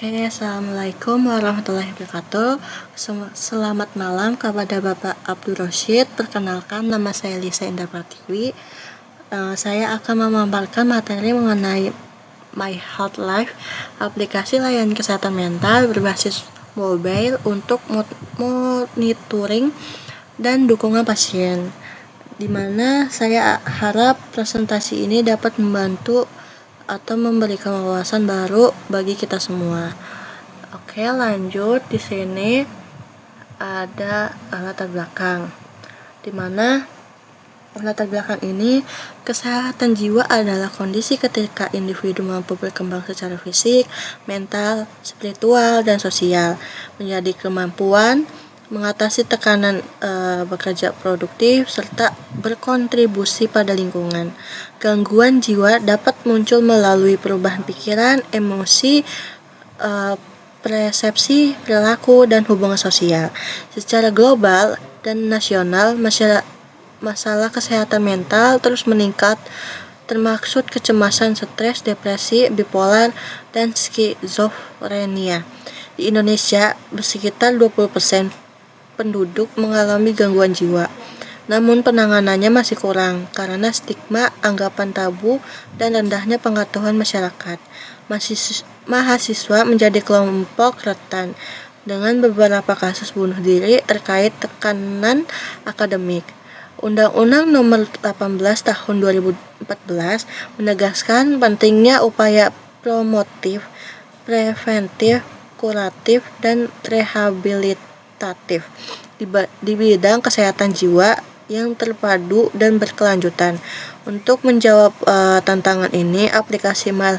Assalamualaikum warahmatullahi wabarakatuh. Selamat malam kepada Bapak Abdul Rosyid. Perkenalkan, nama saya Lisa Indah Pratiwi. Saya akan memaparkan materi mengenai My Health Life, aplikasi layanan kesehatan mental berbasis mobile untuk monitoring dan dukungan pasien, di mana saya harap presentasi ini dapat membantu atau memberikan wawasan baru bagi kita semua. Oke, lanjut. Di sini ada latar belakang, di mana latar belakang ini, kesehatan jiwa adalah kondisi ketika individu mampu berkembang secara fisik, mental, spiritual, dan sosial, menjadi kemampuan mengatasi tekanan bekerja produktif, serta berkontribusi pada lingkungan. Gangguan jiwa dapat muncul melalui perubahan pikiran, emosi, persepsi, perilaku, dan hubungan sosial. Secara global dan nasional, masalah kesehatan mental terus meningkat, termaksud kecemasan, stres, depresi, bipolar, dan skizofrenia. Di Indonesia, sekitar 20% penduduk mengalami gangguan jiwa. Namun penanganannya masih kurang karena stigma, anggapan tabu, dan rendahnya pengetahuan masyarakat. Mahasiswa menjadi kelompok rentan dengan beberapa kasus bunuh diri terkait tekanan akademik. Undang-Undang Nomor 18 Tahun 2014 menegaskan pentingnya upaya promotif, preventif, kuratif, dan rehabilitatif di bidang kesehatan jiwa yang terpadu dan berkelanjutan. Untuk menjawab tantangan ini, aplikasi My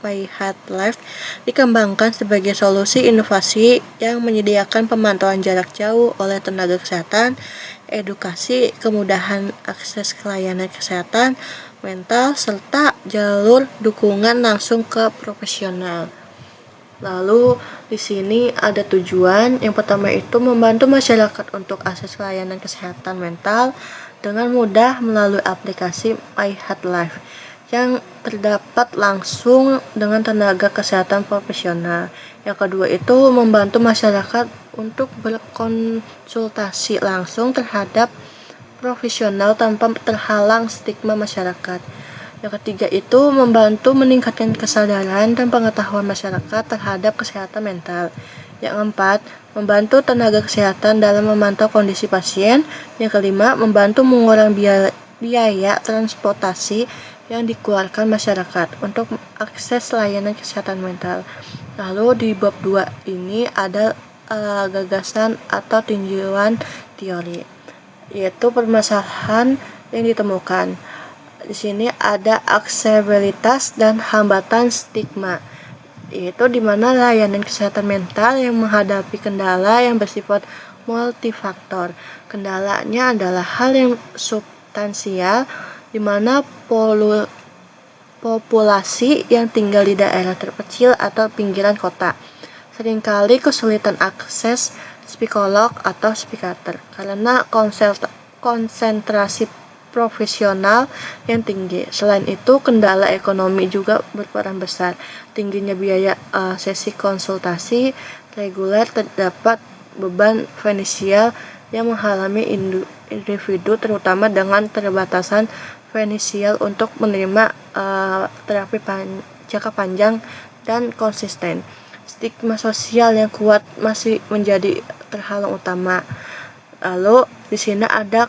Health Life dikembangkan sebagai solusi inovasi yang menyediakan pemantauan jarak jauh oleh tenaga kesehatan, edukasi, kemudahan akses ke layanan kesehatan mental, serta jalur dukungan langsung ke profesional. Lalu di sini ada tujuan. Yang pertama itu membantu masyarakat untuk akses layanan kesehatan mental dengan mudah melalui aplikasi My Health Life yang terdapat langsung dengan tenaga kesehatan profesional. Yang kedua itu membantu masyarakat untuk berkonsultasi langsung terhadap profesional tanpa terhalang stigma masyarakat. Yang ketiga itu membantu meningkatkan kesadaran dan pengetahuan masyarakat terhadap kesehatan mental. Yang keempat, membantu tenaga kesehatan dalam memantau kondisi pasien. Yang kelima, membantu mengurangi biaya transportasi yang dikeluarkan masyarakat untuk akses layanan kesehatan mental. Lalu di bab 2 ini ada gagasan atau tinjauan teori, yaitu permasalahan yang ditemukan. Di sini ada aksesibilitas dan hambatan stigma, yaitu di mana layanan kesehatan mental yang menghadapi kendala yang bersifat multifaktor. Kendalanya adalah hal yang substansial, di mana populasi yang tinggal di daerah terpencil atau pinggiran kota seringkali kesulitan akses psikolog atau psikiater karena konsentrasi profesional yang tinggi. Selain itu, kendala ekonomi juga berperan besar. Tingginya biaya sesi konsultasi reguler, terdapat beban finansial yang menghalangi individu terutama dengan keterbatasan finansial untuk menerima terapi jangka panjang dan konsisten. Stigma sosial yang kuat masih menjadi terhalang utama. Lalu di sini ada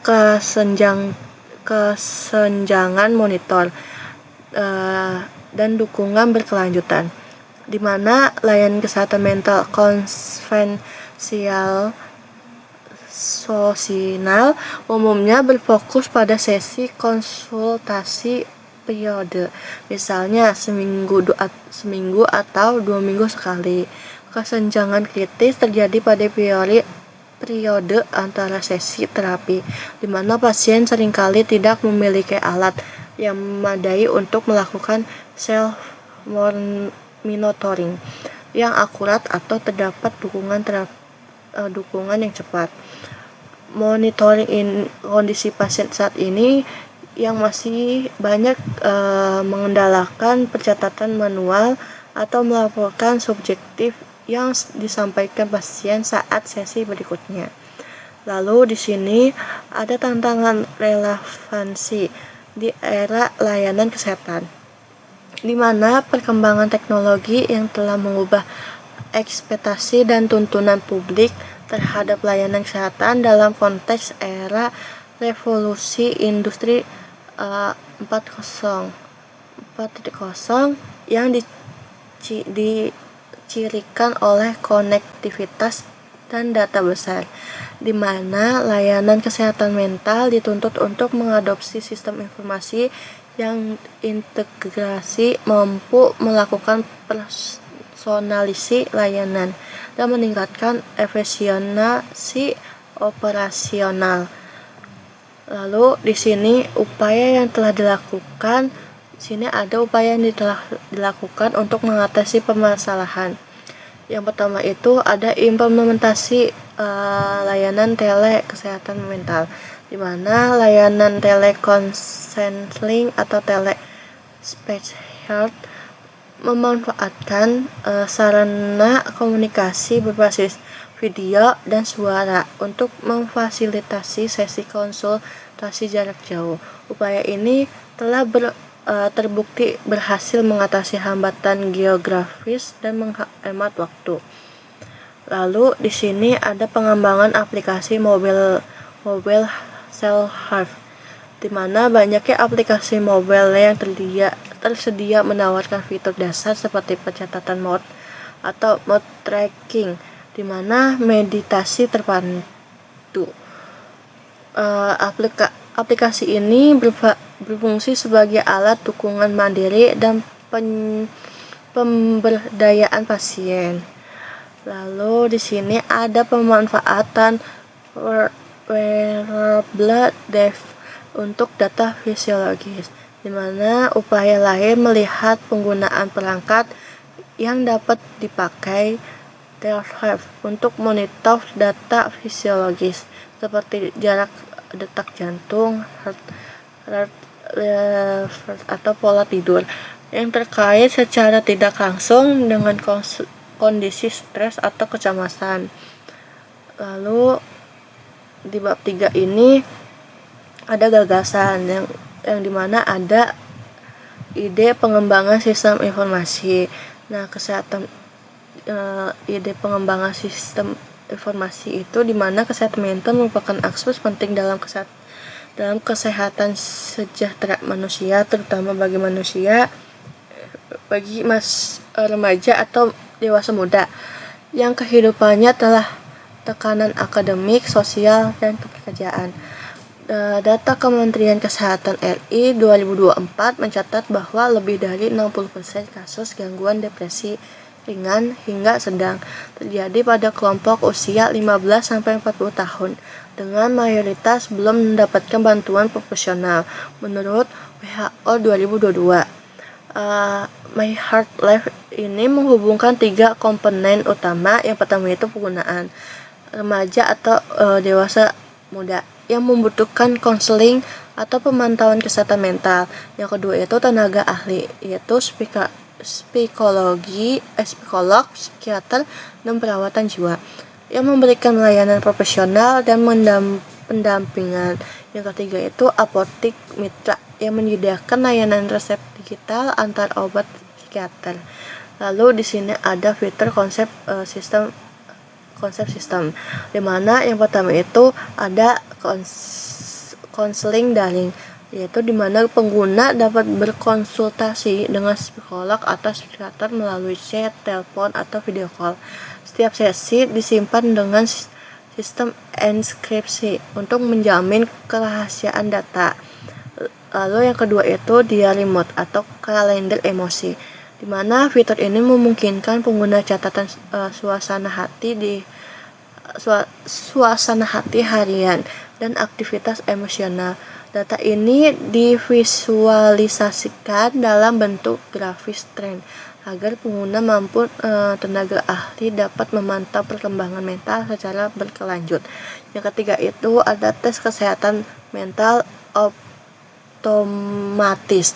kesenjangan monitor dan dukungan berkelanjutan, di mana layanan kesehatan mental konvensional sosial umumnya berfokus pada sesi konsultasi periode, misalnya seminggu atau 2 minggu sekali. Kesenjangan kritis terjadi pada periode antara sesi terapi, di mana pasien seringkali tidak memiliki alat yang memadai untuk melakukan self-monitoring yang akurat atau terdapat dukungan yang cepat. Monitoring kondisi pasien saat ini yang masih banyak mengendalikan pencatatan manual atau melaporkan subjektif yang disampaikan pasien saat sesi berikutnya. Lalu di sini ada tantangan relevansi di era layanan kesehatan, di mana perkembangan teknologi yang telah mengubah ekspektasi dan tuntunan publik terhadap layanan kesehatan dalam konteks era revolusi industri 4.0 yang dicirikan oleh konektivitas dan data besar, di mana layanan kesehatan mental dituntut untuk mengadopsi sistem informasi yang integrasi, mampu melakukan personalisasi layanan, dan meningkatkan efisiensi operasional. Lalu di sini upaya yang telah dilakukan, ada upaya yang telah dilakukan untuk mengatasi permasalahan. Yang pertama itu ada implementasi layanan tele kesehatan mental, di mana layanan telekonseling atau tele-speech health memanfaatkan sarana komunikasi berbasis video dan suara untuk memfasilitasi sesi konsultasi jarak jauh. Upaya ini telah terbukti berhasil mengatasi hambatan geografis dan menghemat waktu. Lalu di sini ada pengembangan aplikasi mobile self-help, di mana banyaknya aplikasi mobile yang tersedia menawarkan fitur dasar seperti pencatatan mood atau mood tracking, di mana meditasi terpandu. Aplikasi ini berfungsi sebagai alat dukungan mandiri dan pemberdayaan pasien. Lalu di sini ada pemanfaatan wearable device untuk data fisiologis, di mana upaya lain melihat penggunaan perangkat yang dapat dipakai telehealth untuk monitor data fisiologis seperti jarak detak jantung, heart rate, atau pola tidur yang terkait secara tidak langsung dengan kondisi stres atau kecemasan. Lalu di bab 3 ini ada gagasan yang dimana ada ide pengembangan sistem informasi. Nah, ide pengembangan sistem informasi itu di mana kesehatan mental merupakan aspek penting dalam kesehatan sejahtera manusia, terutama bagi remaja atau dewasa muda yang kehidupannya telah tekanan akademik, sosial, dan pekerjaan. Data Kementerian Kesehatan RI 2024 mencatat bahwa lebih dari 60% kasus gangguan depresi ringan hingga sedang terjadi pada kelompok usia 15-40 tahun, dengan mayoritas belum mendapatkan bantuan profesional, menurut WHO 2022. My Heart Life ini menghubungkan 3 komponen utama. Yang pertama itu penggunaan remaja atau dewasa muda yang membutuhkan konseling atau pemantauan kesehatan mental. Yang kedua itu tenaga ahli, yaitu psikolog, psikiater, dan perawatan jiwa yang memberikan layanan profesional dan pendampingan. Yang ketiga itu apotik mitra yang menyediakan layanan resep digital antar obat psikiater. Lalu di sini ada fitur konsep sistem, di mana yang pertama itu ada konseling daring, yaitu di mana pengguna dapat berkonsultasi dengan psikolog atau psikiater melalui chat, telepon, atau video call. Setiap sesi disimpan dengan sistem enkripsi untuk menjamin kerahasiaan data. Lalu yang kedua itu diary mode atau kalender emosi, di mana fitur ini memungkinkan pengguna catatan suasana hati harian dan aktivitas emosional. Data ini divisualisasikan dalam bentuk grafis tren agar pengguna mampu tenaga ahli dapat memantau perkembangan mental secara berkelanjut. Yang ketiga itu ada tes kesehatan mental otomatis,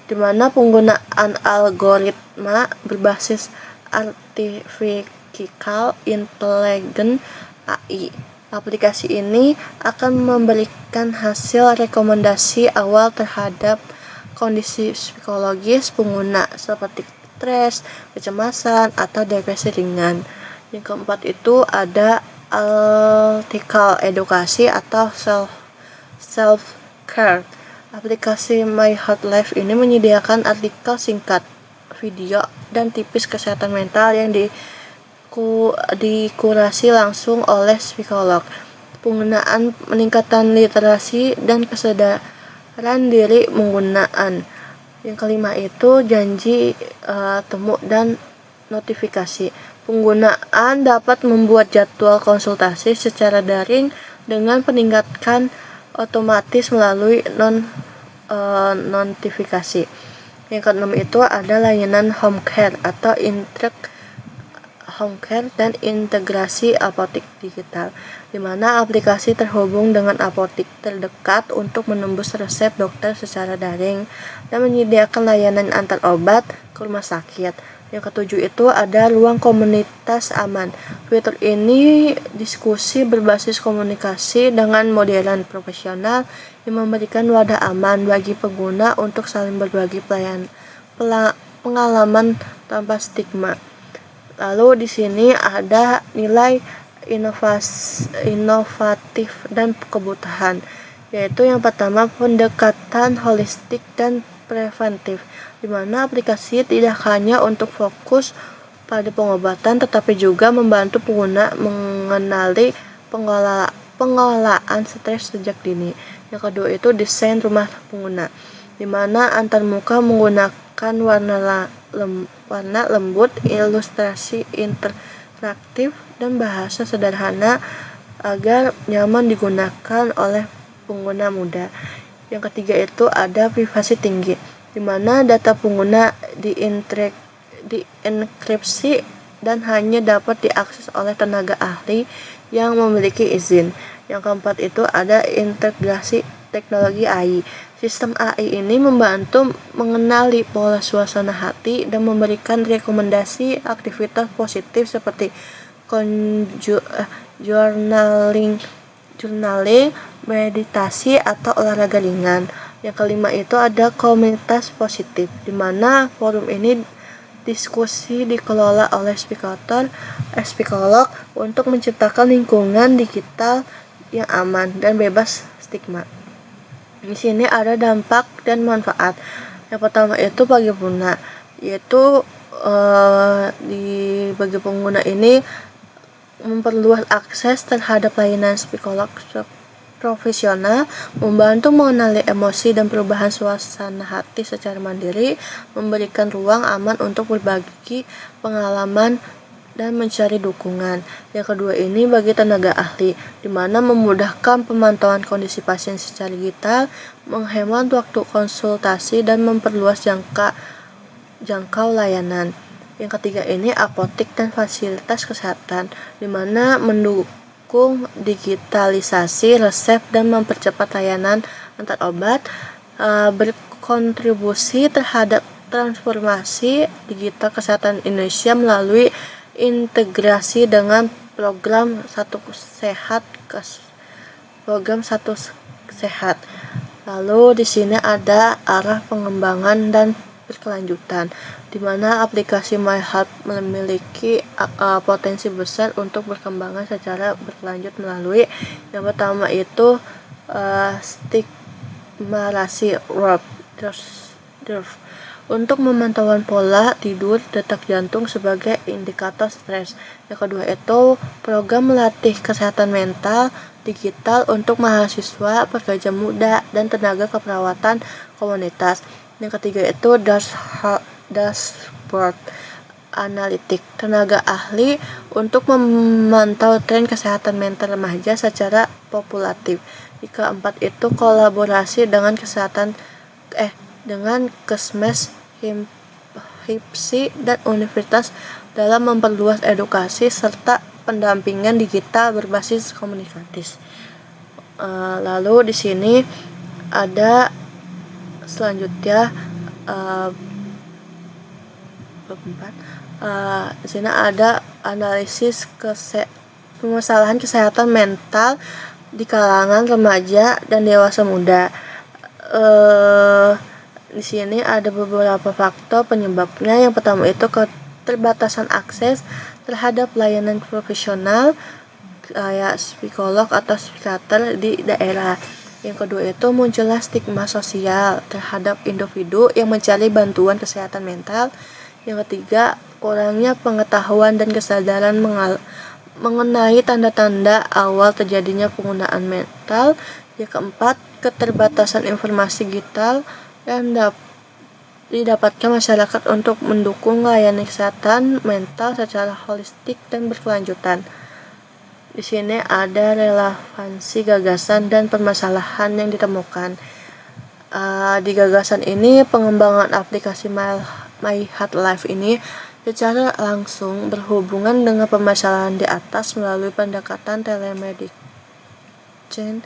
di mana penggunaan algoritma berbasis Artificial Intelligence (AI). Aplikasi ini akan memberikan hasil rekomendasi awal terhadap kondisi psikologis pengguna seperti stres, kecemasan, atau depresi ringan. Yang keempat itu ada artikel edukasi atau self-care. Aplikasi My Heart Life ini menyediakan artikel singkat, video, dan tips kesehatan mental yang dikurasi langsung oleh psikolog. Penggunaan meningkatkan literasi dan kesadaran diri penggunaan. Yang kelima itu janji temu dan notifikasi. Penggunaan dapat membuat jadwal konsultasi secara daring dengan peningkatan otomatis melalui notifikasi. Yang keenam itu ada layanan home care atau home care dan integrasi apotik digital, di mana aplikasi terhubung dengan apotik terdekat untuk menembus resep dokter secara daring dan menyediakan layanan antar obat ke rumah sakit. Yang ketujuh itu ada ruang komunitas aman. Fitur ini diskusi berbasis komunikasi dengan modern profesional yang memberikan wadah aman bagi pengguna untuk saling berbagi pengalaman tanpa stigma. Lalu di sini ada nilai inovatif dan kebutuhan, yaitu yang pertama pendekatan holistik dan preventif, di mana aplikasi tidak hanya untuk fokus pada pengobatan tetapi juga membantu pengguna mengenali pengelolaan stres sejak dini. Yang kedua itu desain rumah pengguna, di mana antarmuka menggunakan warna lembut, ilustrasi interaktif, dan bahasa sederhana agar nyaman digunakan oleh pengguna muda. Yang ketiga itu ada privasi tinggi, di mana data pengguna dienkripsi dan hanya dapat diakses oleh tenaga ahli yang memiliki izin. Yang keempat itu ada integrasi teknologi AI. Sistem AI ini membantu mengenali pola suasana hati dan memberikan rekomendasi aktivitas positif seperti journaling, meditasi, atau olahraga ringan. Yang kelima itu ada komunitas positif, di mana forum ini diskusi dikelola oleh psikolog untuk menciptakan lingkungan digital yang aman dan bebas stigma. Di sini ada dampak dan manfaat. Yang pertama itu bagi pengguna, yaitu bagi pengguna ini memperluas akses terhadap layanan psikolog profesional, membantu mengenali emosi dan perubahan suasana hati secara mandiri, memberikan ruang aman untuk berbagi pengalaman dan mencari dukungan. Yang kedua ini bagi tenaga ahli, di mana memudahkan pemantauan kondisi pasien secara digital, menghemat waktu konsultasi, dan memperluas jangkau layanan. Yang ketiga ini apotek dan fasilitas kesehatan, di mana mendukung digitalisasi resep dan mempercepat layanan antar obat, berkontribusi terhadap transformasi digital kesehatan Indonesia melalui integrasi dengan program Satu Sehat. Lalu di sini ada arah pengembangan dan berkelanjutan, di mana aplikasi My Heart memiliki potensi besar untuk berkembang secara berkelanjut melalui yang pertama itu stigmatasi untuk pemantauan pola tidur, detak jantung sebagai indikator stres. Yang kedua itu program melatih kesehatan mental digital untuk mahasiswa, pekerja muda, dan tenaga keperawatan komunitas. Yang ketiga itu dashboard analitik, tenaga ahli untuk memantau tren kesehatan mental remaja secara populatif. Yang keempat itu kolaborasi dengan dengan Kesmes, HIPSI, dan universitas dalam memperluas edukasi serta pendampingan digital berbasis komunikatif. Lalu di sini ada Selanjutnya di sini ada analisis permasalahan kesehatan mental di kalangan remaja dan dewasa muda. Di sini ada beberapa faktor penyebabnya. Yang pertama itu keterbatasan akses terhadap layanan profesional kayak psikolog atau psikiater di daerah. Yang kedua itu munculnya stigma sosial terhadap individu yang mencari bantuan kesehatan mental. Yang ketiga, kurangnya pengetahuan dan kesadaran mengenai tanda-tanda awal terjadinya penggunaan mental. Yang keempat, keterbatasan informasi digital yang didapatkan masyarakat untuk mendukung layanan kesehatan mental secara holistik dan berkelanjutan. Di sini ada relevansi gagasan dan permasalahan yang ditemukan. Di gagasan ini, pengembangan aplikasi My Health Life ini secara langsung berhubungan dengan permasalahan di atas melalui pendekatan telemedicine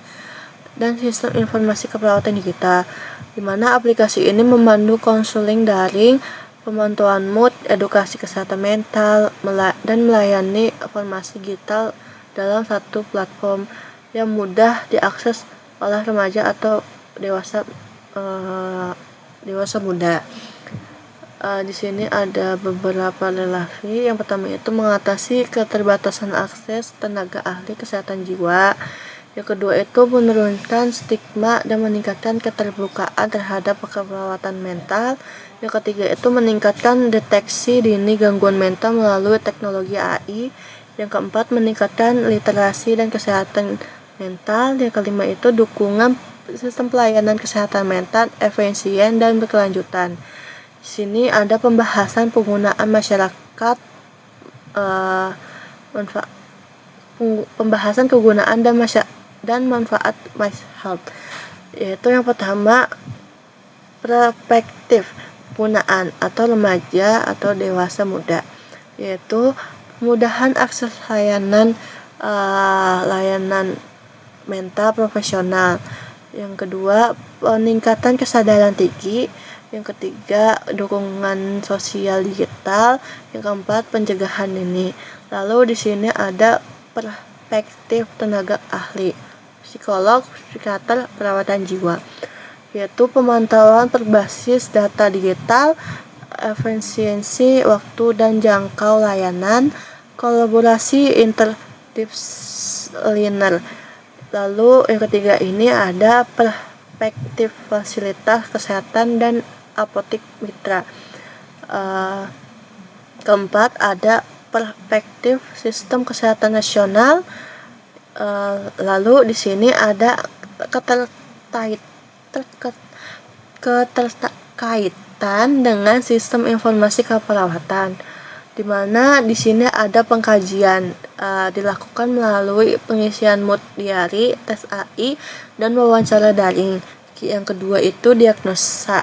dan sistem informasi keperawatan digital, di mana aplikasi ini memandu konseling daring, pemantauan mood, edukasi kesehatan mental, dan melayani informasi digital dalam satu platform yang mudah diakses oleh remaja atau dewasa muda. Di sini ada beberapa relasi. Yang pertama itu mengatasi keterbatasan akses tenaga ahli kesehatan jiwa. Yang kedua itu menurunkan stigma dan meningkatkan keterbukaan terhadap perawatan mental. Yang ketiga itu meningkatkan deteksi dini gangguan mental melalui teknologi AI. Yang keempat meningkatkan literasi dan kesehatan mental. Yang kelima itu dukungan sistem pelayanan kesehatan mental efisien dan berkelanjutan. Di sini ada pembahasan penggunaan masyarakat, pembahasan kegunaan dan manfaat My Health. Yaitu yang pertama, perspektif penggunaan atau remaja atau dewasa muda, yaitu kemudahan akses layanan mental profesional. Yang kedua, peningkatan kesadaran tinggi. Yang ketiga, dukungan sosial digital. Yang keempat, pencegahan dini. Lalu di sini ada perspektif tenaga ahli, psikolog, psikiater, perawatan jiwa, yaitu pemantauan berbasis data digital, efisiensi waktu dan jangkau layanan, kolaborasi interdisipliner. Lalu yang ketiga ini ada perspektif fasilitas kesehatan dan apotek mitra. Keempat ada perspektif sistem kesehatan nasional. Lalu di sini ada keterkaitan dengan sistem informasi keperawatan, di mana di sini ada pengkajian dilakukan melalui pengisian mood diary, tes AI, dan wawancara daring. Yang kedua itu diagnosa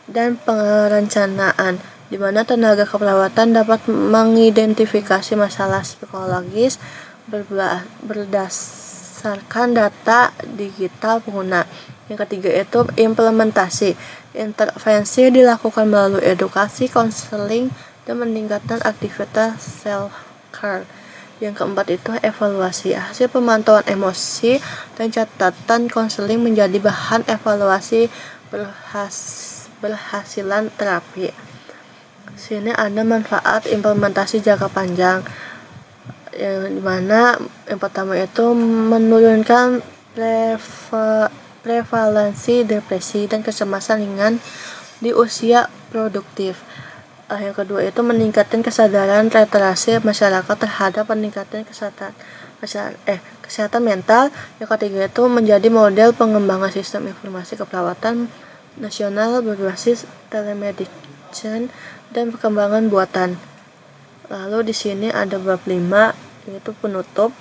dan perencanaan, di mana tenaga keperawatan dapat mengidentifikasi masalah psikologis berdasarkan data digital pengguna. Yang ketiga itu implementasi. Intervensi dilakukan melalui edukasi, konseling, dan meningkatkan aktivitas self-care. Yang keempat itu evaluasi. Hasil pemantauan emosi dan catatan konseling menjadi bahan evaluasi berhasilan terapi. Sini ada manfaat implementasi jangka panjang, yang dimana yang pertama itu menurunkan prevalensi depresi dan kecemasan ringan di usia produktif. Yang kedua itu meningkatkan kesadaran literasi masyarakat terhadap peningkatan kesehatan mental. Yang ketiga itu menjadi model pengembangan sistem informasi keperawatan nasional berbasis telemedicine dan perkembangan buatan. Lalu di sini ada bab 5, yaitu penutup.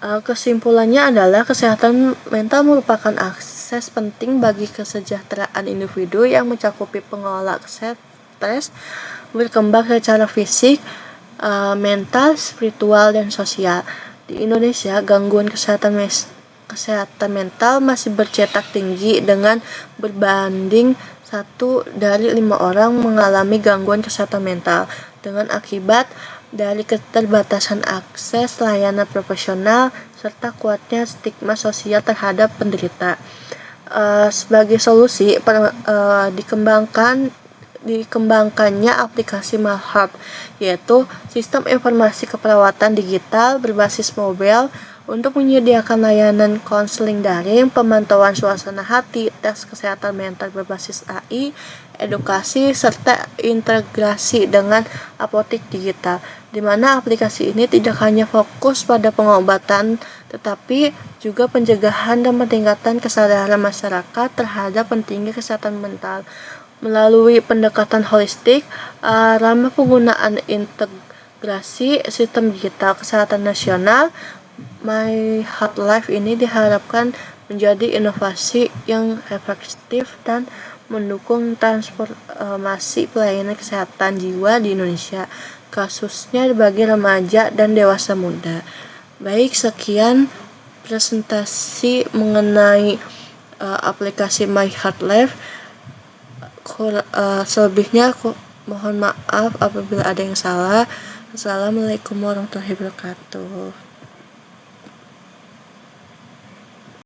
Kesimpulannya adalah kesehatan mental merupakan akses penting bagi kesejahteraan individu yang mencakupi pengelola stres, berkembang secara fisik, mental, spiritual, dan sosial. Di Indonesia, gangguan kesehatan mental masih bercetak tinggi dengan berbanding 1 dari 5 orang mengalami gangguan kesehatan mental dengan akibat dari keterbatasan akses layanan profesional serta kuatnya stigma sosial terhadap penderita. Sebagai solusi, dikembangkannya aplikasi MyHeart, yaitu sistem informasi keperawatan digital berbasis mobile untuk menyediakan layanan konseling daring, pemantauan suasana hati, tes kesehatan mental berbasis AI, edukasi, serta integrasi dengan apotik digital, di mana aplikasi ini tidak hanya fokus pada pengobatan, tetapi juga pencegahan dan peningkatan kesadaran masyarakat terhadap pentingnya kesehatan mental. Melalui pendekatan holistik, ramah penggunaan integrasi sistem digital kesehatan nasional, MyHeart Life ini diharapkan menjadi inovasi yang efektif dan mendukung transformasi pelayanan kesehatan jiwa di Indonesia, khususnya bagi remaja dan dewasa muda. Baik, sekian presentasi mengenai aplikasi MyHeart Life. Selebihnya aku mohon maaf apabila ada yang salah. Assalamualaikum warahmatullahi wabarakatuh.